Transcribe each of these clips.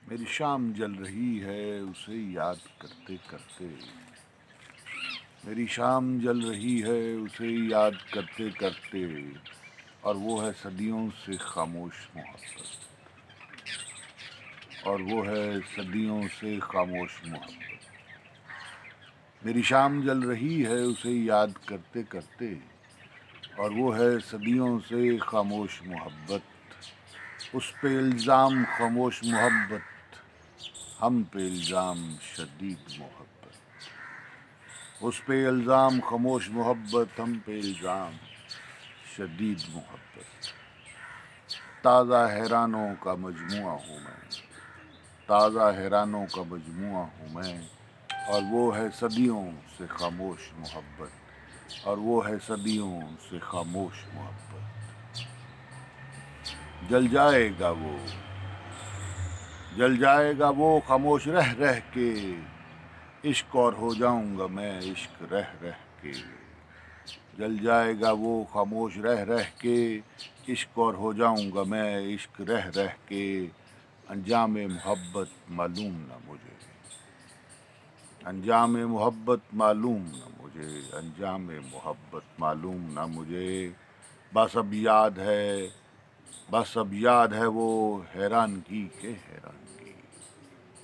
میری شام جل رہی ہے اسے یاد کرتے کرتے، میری شام جل رہی ہے اسے یاد کرتے کرتے، اور وہ ہے صدیوں سے خاموش محبت، اور وہ ہے صدیوں سے خاموش محبت۔ میری شام جل رہی ہے اسے یاد کرتے کرتے، اور وہ ہے صدیوں سے خاموش محبت۔ اس پہ الزام خاموش محبت، ہم پہ الزام شدید محبت۔ اس پہ الزام خاموش محبت، ہم پہ الزام شدید محبت۔ تازہ حیرانوں کا مجموعہ ہوں میں، تازہ حیرانوں کا مجموعہ ہوں میں، اور وہ ہے صدیوں سے خاموش محبت، اور وہ ہے صدیوں سے خاموش محبت۔ جل جائے گا وہ، جل جائے گا وہ خاموش رہ رہ کے، عشق اور ہو جاؤں گا میں عشق رہ رہ کے۔ جل جائے گا وہ خاموش رہ رہ کے، عشق اور ہو جاؤں گا میں عشق رہ رہ کے۔ انجام محبت معلوم نہ مجھے، انجام محبت معلوم نہ مجھے، انجام محبت معلوم نہ مجھے۔ بس اب یاد ہے، بس اب یاد ہے وہ حیرانگی کے حیرانگی،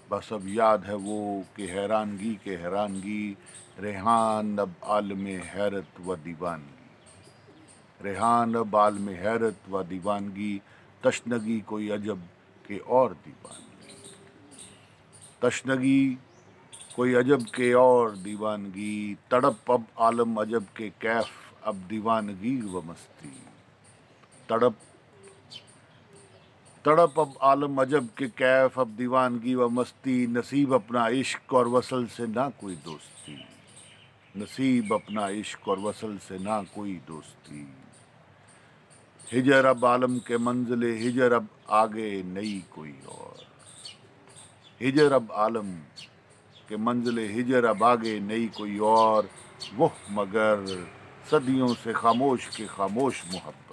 بس اب یاد ہے وہ کہ حیرانگی کے حیرانگی۔ ریحان اب عالم حیرت و دیوانگی، ریحان اب عالم حیرت و دیوانگی۔ تشنگی کوئی عجب کہ اور دیوانگی، تشنگی کوئی عجب کے اور دیوانگی۔ تڑپ اب عالم عجب کے کیف اب دیوانگی و مستی، تڑپ تڑپ اب عالم عجب کے کیف اب دیوانگی و مستی۔ نصیب اپنا عشق اور وصل سے نہ کوئی دوستی، نصیب اپنا عشق اور وصل سے نہ کوئی دوستی۔ ہجر اب عالم کے منزل ہجر اب آگے نئی کوئی اور، ہجر اب عالم کے منزل ہجر اب آگے نئی کوئی اور۔ وہ مگر صدیوں سے خاموش کے خاموش محبت،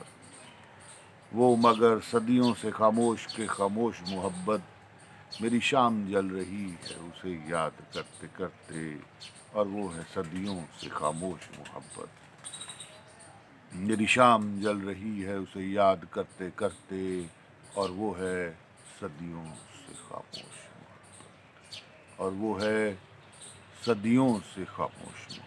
وہ مگر صدیوں سے خاموش کے خاموش محبت۔ میری شام جل رہی ہے اسے یاد کرتے کرتے، اور وہ ہے صدیوں سے خاموش محبت۔ میری شام جل رہی ہے اسے یاد کرتے کرتے، اور وہ ہے صدیوں سے خاموش محبت، اور وہ ہے صدیوں سے خاموش محبت۔